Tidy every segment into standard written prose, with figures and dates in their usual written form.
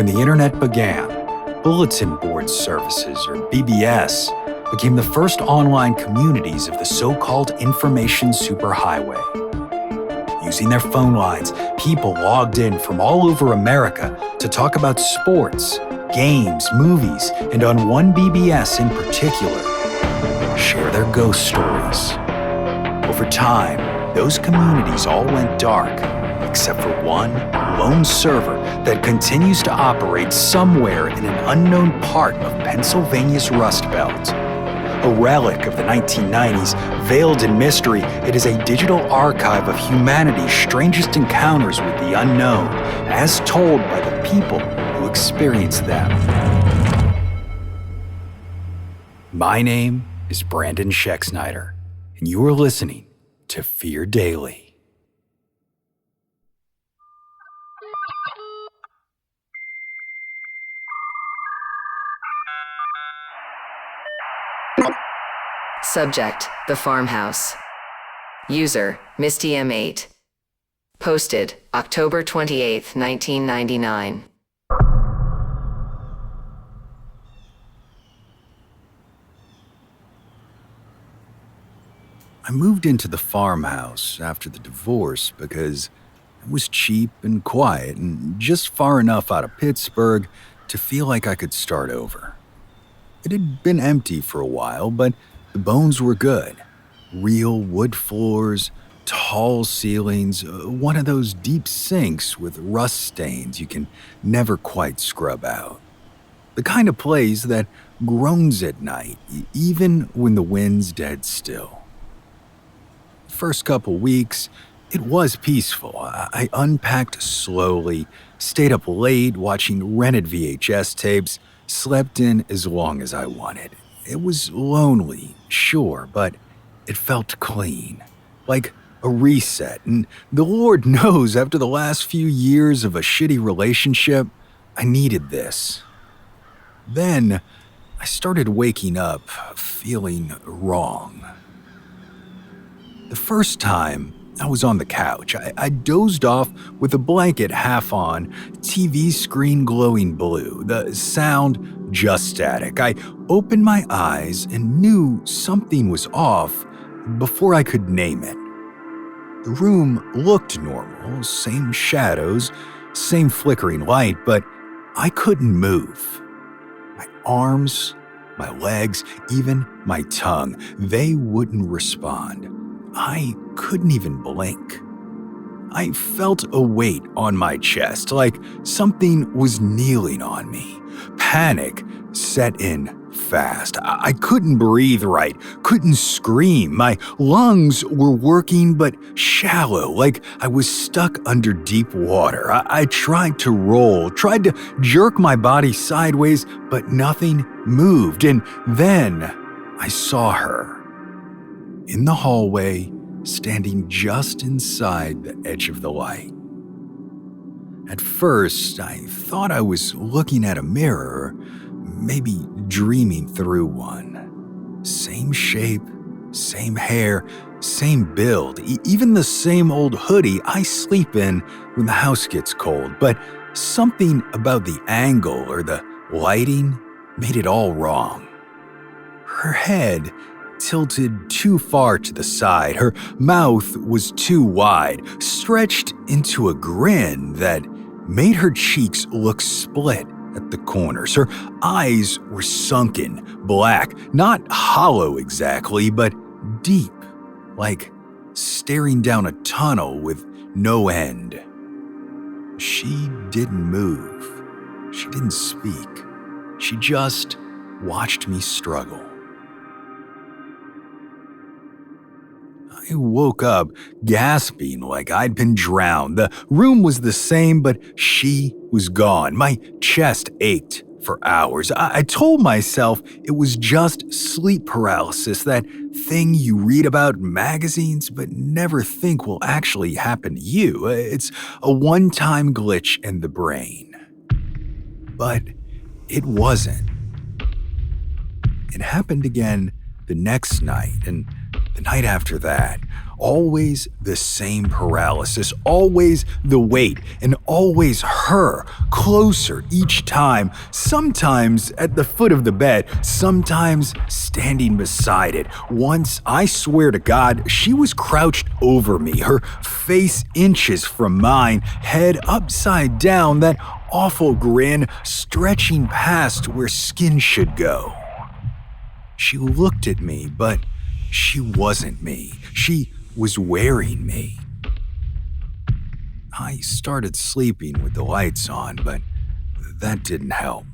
When the internet began, bulletin board services, or BBS, became the first online communities of the so-called information superhighway. Using their phone lines, people logged in from all over America to talk about sports, games, movies, and on one BBS in particular, share their ghost stories. Over time, those communities all went dark, except for one lone server that continues to operate somewhere in an unknown part of Pennsylvania's Rust Belt. A relic of the 1990s, veiled in mystery, it is a digital archive of humanity's strangest encounters with the unknown, as told by the people who experienced them. My name is Brandon Schexnayder, and you are listening to Fear Daily. Subject: The Farmhouse. User: Misty M8. Posted October 28, 1999. I moved into the farmhouse after the divorce because it was cheap and quiet and just far enough out of Pittsburgh to feel like I could start over. It had been empty for a while, but the bones were good. Real wood floors, tall ceilings, one of those deep sinks with rust stains you can never quite scrub out. The kind of place that groans at night, even when the wind's dead still. First couple weeks, it was peaceful. I unpacked slowly, stayed up late watching rented VHS tapes, slept in as long as I wanted. It was lonely, sure, but it felt clean, like a reset. And the Lord knows, after the last few years of a shitty relationship, I needed this. Then I started waking up feeling wrong. The first time, I was on the couch. I dozed off with a blanket half on, TV screen glowing blue, the sound just static. I opened my eyes and knew something was off before I could name it. The room looked normal, same shadows, same flickering light, but I couldn't move. My arms, my legs, even my tongue, they wouldn't respond. I couldn't even blink. I felt a weight on my chest, like something was kneeling on me. Panic set in fast. I couldn't breathe right, couldn't scream. My lungs were working but shallow, like I was stuck under deep water. I tried to roll, tried to jerk my body sideways, but nothing moved. And then I saw her. In the hallway, standing just inside the edge of the light. At first, I thought I was looking at a mirror, maybe dreaming through one. Same shape, same hair, same build, even the same old hoodie I sleep in when the house gets cold, but something about the angle or the lighting made it all wrong. Her head tilted too far to the side. Her mouth was too wide, stretched into a grin that made her cheeks look split at the corners. Her eyes were sunken, black, not hollow exactly, but deep, like staring down a tunnel with no end. She didn't move. She didn't speak. She just watched me struggle. I woke up gasping like I'd been drowned. The room was the same, but she was gone. My chest ached for hours. I told myself it was just sleep paralysis, that thing you read about in magazines but never think will actually happen to you. It's a one-time glitch in the brain. But it wasn't. It happened again the next night, and The night after that, always the same paralysis, always the weight, and always her, closer each time, sometimes at the foot of the bed, sometimes standing beside it. Once, I swear to God, she was crouched over me, her face inches from mine, head upside down, that awful grin stretching past where skin should go. She looked at me, but she wasn't me. She was wearing me. I started sleeping with the lights on, but that didn't help.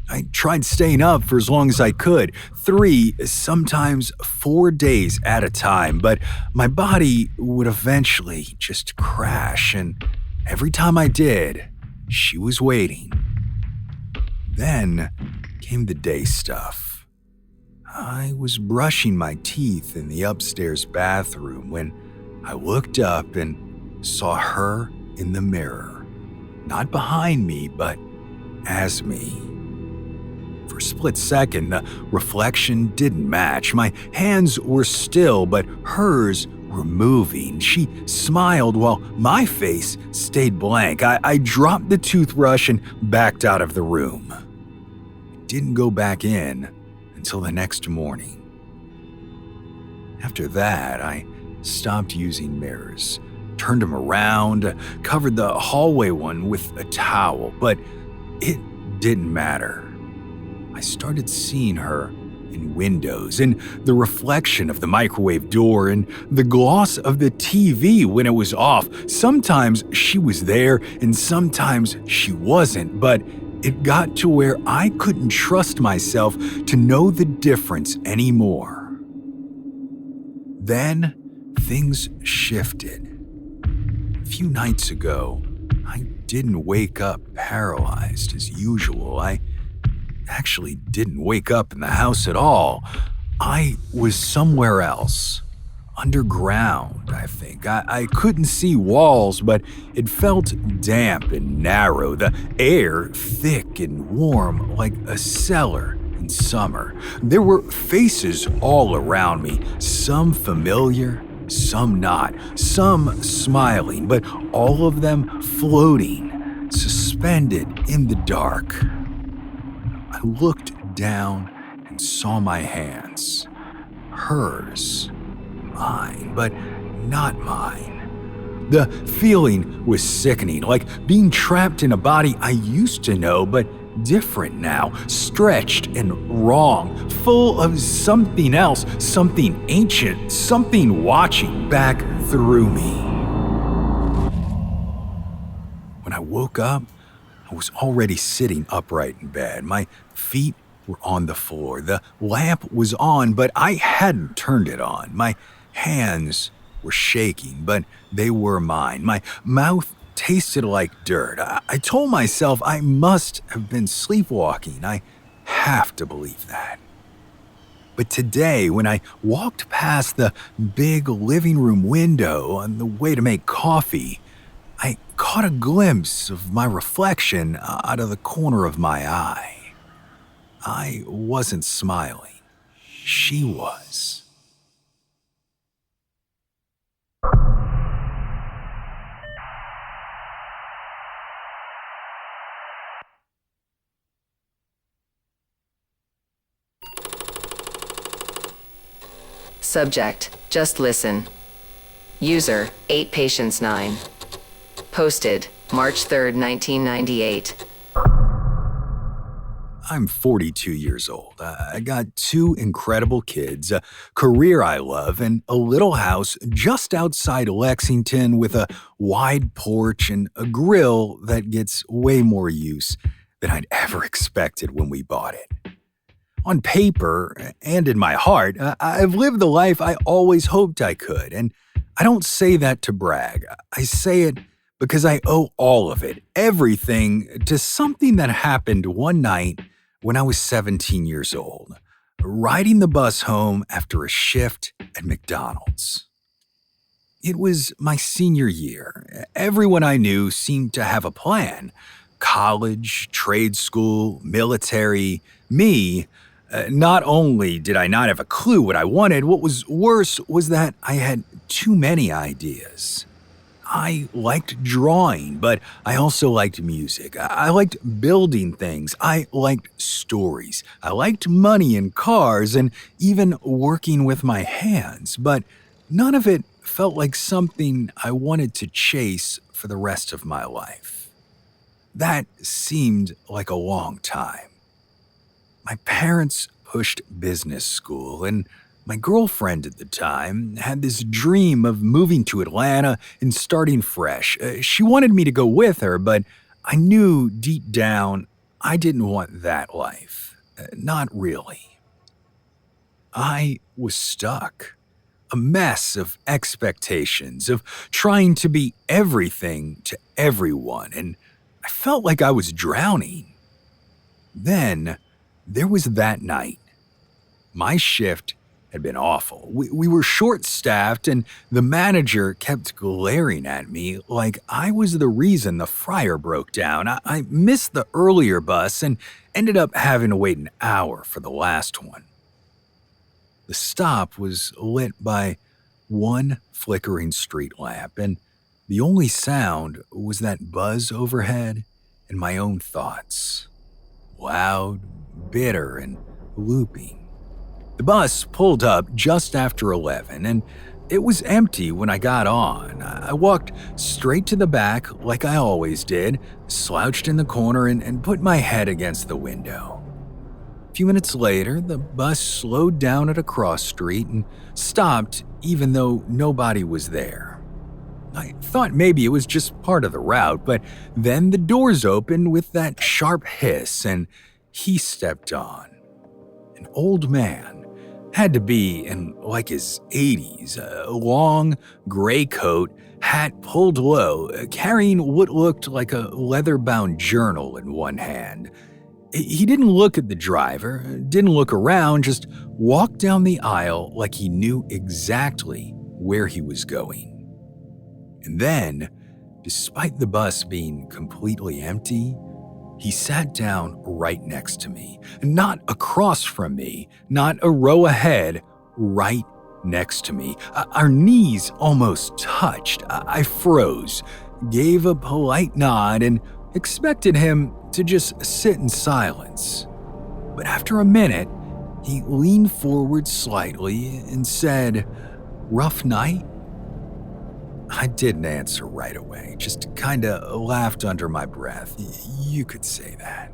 I tried staying up for as long as I could, 3, sometimes 4 days at a time, but my body would eventually just crash, and every time I did, she was waiting. Then came the day stuff. I was brushing my teeth in the upstairs bathroom when I looked up and saw her in the mirror. Not behind me, but as me. For a split second, the reflection didn't match. My hands were still, but hers were moving. She smiled while my face stayed blank. I dropped the toothbrush and backed out of the room. I didn't go back in until the next morning. After that, I stopped using mirrors, turned them around, covered the hallway one with a towel, but it didn't matter. I started seeing her in windows, in the reflection of the microwave door, and the gloss of the TV when it was off. Sometimes she was there, and sometimes she wasn't, but it got to where I couldn't trust myself to know the difference anymore. Then things shifted. A few nights ago, I didn't wake up paralyzed as usual. I actually didn't wake up in the house at all. I was somewhere else. Underground, I think. I couldn't see walls, but it felt damp and narrow, the air thick and warm like a cellar in summer. There were faces all around me, some familiar, some not, some smiling, but all of them floating, suspended in the dark. I looked down and saw my hands. Hers. Mine, but not mine. The feeling was sickening, like being trapped in a body I used to know, but different now, stretched and wrong, full of something else, something ancient, something watching back through me. When I woke up, I was already sitting upright in bed. My feet were on the floor. The lamp was on, but I hadn't turned it on. My hands were shaking, but they were mine. My mouth tasted like dirt. I told myself I must have been sleepwalking. I have to believe that. But today, when I walked past the big living room window on the way to make coffee, I caught a glimpse of my reflection out of the corner of my eye. I wasn't smiling. She was. Subject, just listen. User, 8patience9. Posted, March 3rd, 1998. I'm 42 years old. I got 2 incredible kids, a career I love, and a little house just outside Lexington with a wide porch and a grill that gets way more use than I'd ever expected when we bought it. On paper and in my heart, I've lived the life I always hoped I could, and I don't say that to brag. I say it because I owe all of it, everything, to something that happened one night when I was 17 years old, riding the bus home after a shift at McDonald's. It was my senior year. Everyone I knew seemed to have a plan. College, trade school, military. Me, Not only did I not have a clue what I wanted, what was worse was that I had too many ideas. I liked drawing, but I also liked music. I liked building things. I liked stories. I liked money and cars and even working with my hands, but none of it felt like something I wanted to chase for the rest of my life. That seemed like a long time. My parents pushed business school, and my girlfriend at the time had this dream of moving to Atlanta and starting fresh. She wanted me to go with her, but I knew deep down I didn't want that life. Not really. I was stuck. A mess of expectations, of trying to be everything to everyone, and I felt like I was drowning. Then there was that night. My shift had been awful. We were short-staffed, and the manager kept glaring at me like I was the reason the fryer broke down. I missed the earlier bus and ended up having to wait an hour for the last one. The stop was lit by one flickering street lamp, and the only sound was that buzz overhead and my own thoughts. Loud, bitter, and looping. The bus pulled up just after 11, and it was empty when I got on. I walked straight to the back like I always did, slouched in the corner, and put my head against the window. A few minutes later, the bus slowed down at a cross street and stopped even though nobody was there. I thought maybe it was just part of the route, but then the doors opened with that sharp hiss, and he stepped on. An old man, had to be in like his 80s, a long gray coat, hat pulled low, carrying what looked like a leather-bound journal in one hand. He didn't look at the driver, didn't look around, just walked down the aisle like he knew exactly where he was going. And then, despite the bus being completely empty, he sat down right next to me, not across from me, not a row ahead, right next to me. Our knees almost touched. I froze, gave a polite nod, and expected him to just sit in silence. But after a minute, he leaned forward slightly and said, "Rough night?" I didn't answer right away, just kinda laughed under my breath. You could say that.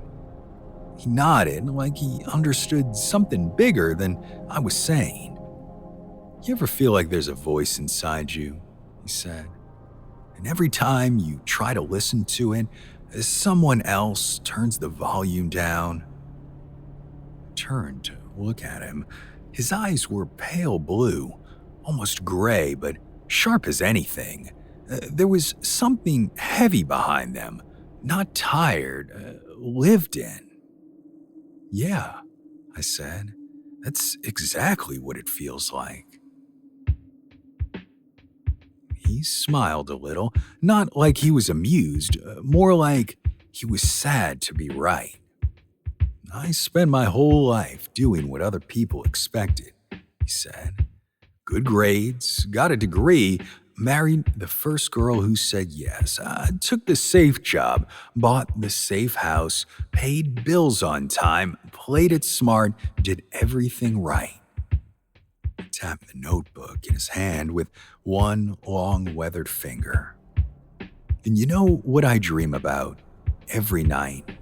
He nodded like he understood something bigger than I was saying. "You ever feel like there's a voice inside you?" he said. "And every time you try to listen to it, someone else turns the volume down?" I turned to look at him. His eyes were pale blue, almost gray, but sharp as anything. There was something heavy behind them, not tired, lived in. "Yeah," I said, "that's exactly what it feels like." He smiled a little, not like he was amused, more like he was sad to be right. "I spent my whole life doing what other people expected," he said. "Good grades, got a degree, married the first girl who said yes. I took the safe job, bought the safe house, paid bills on time, played it smart, did everything right." He tapped the notebook in his hand with one long weathered finger. "And you know what I dream about every night?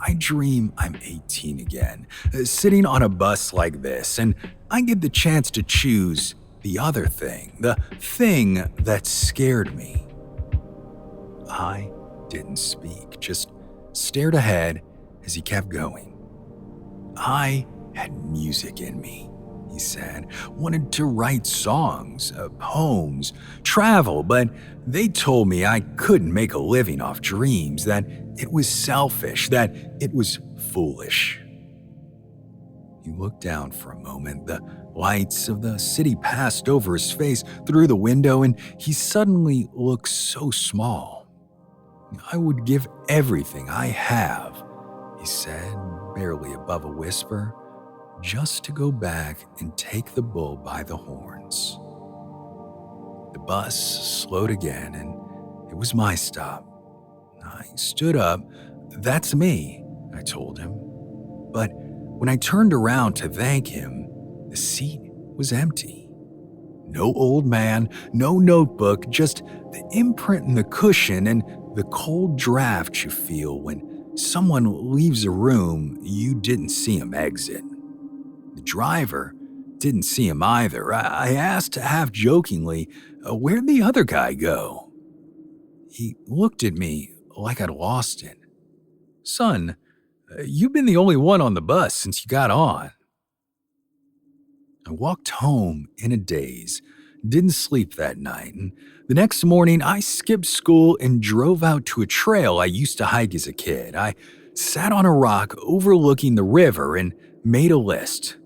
I dream I'm 18 again, sitting on a bus like this, and I get the chance to choose the other thing, the thing that scared me." I didn't speak, just stared ahead as he kept going. "I had music in me," he said. "Wanted to write songs, poems, travel, but they told me I couldn't make a living off dreams, that it was selfish, that it was foolish." He looked down for a moment. The lights of the city passed over his face through the window, and he suddenly looked so small. "I would give everything I have," he said, barely above a whisper, just to go back and take the bull by the horns. The bus slowed again, and it was my stop. I stood up. "That's me," I told him. But when I turned around to thank him, the seat was empty. No old man, no notebook, just the imprint in the cushion and the cold draft you feel when someone leaves a room you didn't see him exit. The driver didn't see him either. I asked half jokingly, "Where'd the other guy go?" He looked at me like I'd lost it. "Son, you've been the only one on the bus since you got on." I walked home in a daze, didn't sleep that night, and the next morning I skipped school and drove out to a trail I used to hike as a kid. I sat on a rock overlooking the river and made a list.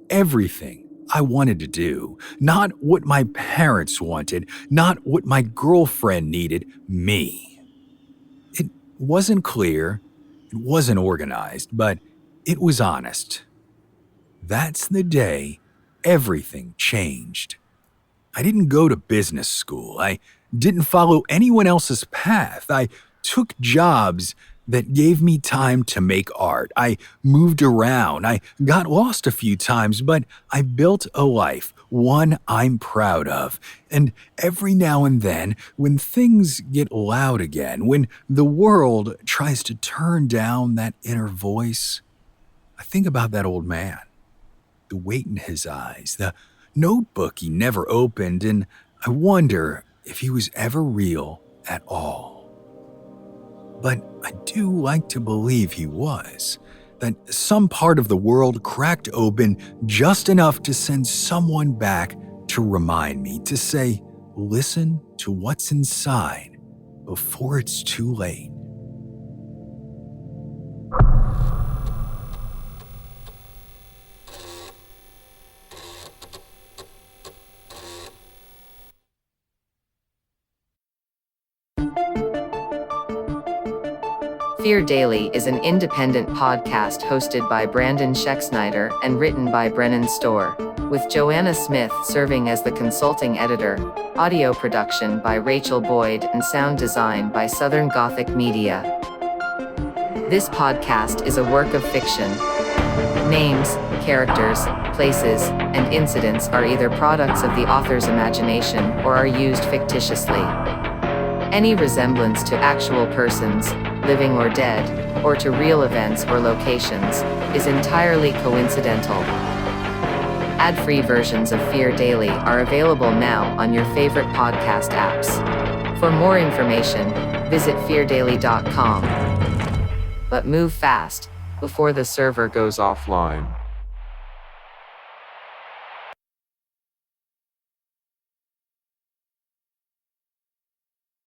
Everything I wanted to do, not what my parents wanted, not what my girlfriend needed, me. It wasn't clear, it wasn't organized, but it was honest. That's the day everything changed. I didn't go to business school. I didn't follow anyone else's path. I took jobs that gave me time to make art. I moved around. I got lost a few times, but I built a life, one I'm proud of. And every now and then, when things get loud again, when the world tries to turn down that inner voice, I think about that old man. The weight in his eyes, the notebook he never opened, and I wonder if he was ever real at all. But I do like to believe he was, that some part of the world cracked open just enough to send someone back to remind me, to say, listen to what's inside before it's too late. Fear Daily is an independent podcast hosted by Brandon Schexnayder and written by Brennan Storr, with Joanna Smith serving as the consulting editor, audio production by Rachel Boyd, and sound design by Southern Gothic Media. This podcast is a work of fiction. Names, characters, places, and incidents are either products of the author's imagination or are used fictitiously. Any resemblance to actual persons, living or dead, or to real events or locations, is entirely coincidental. Ad-free versions of Fear Daily are available now on your favorite podcast apps. For more information, visit feardaily.com. But move fast, before the server goes offline.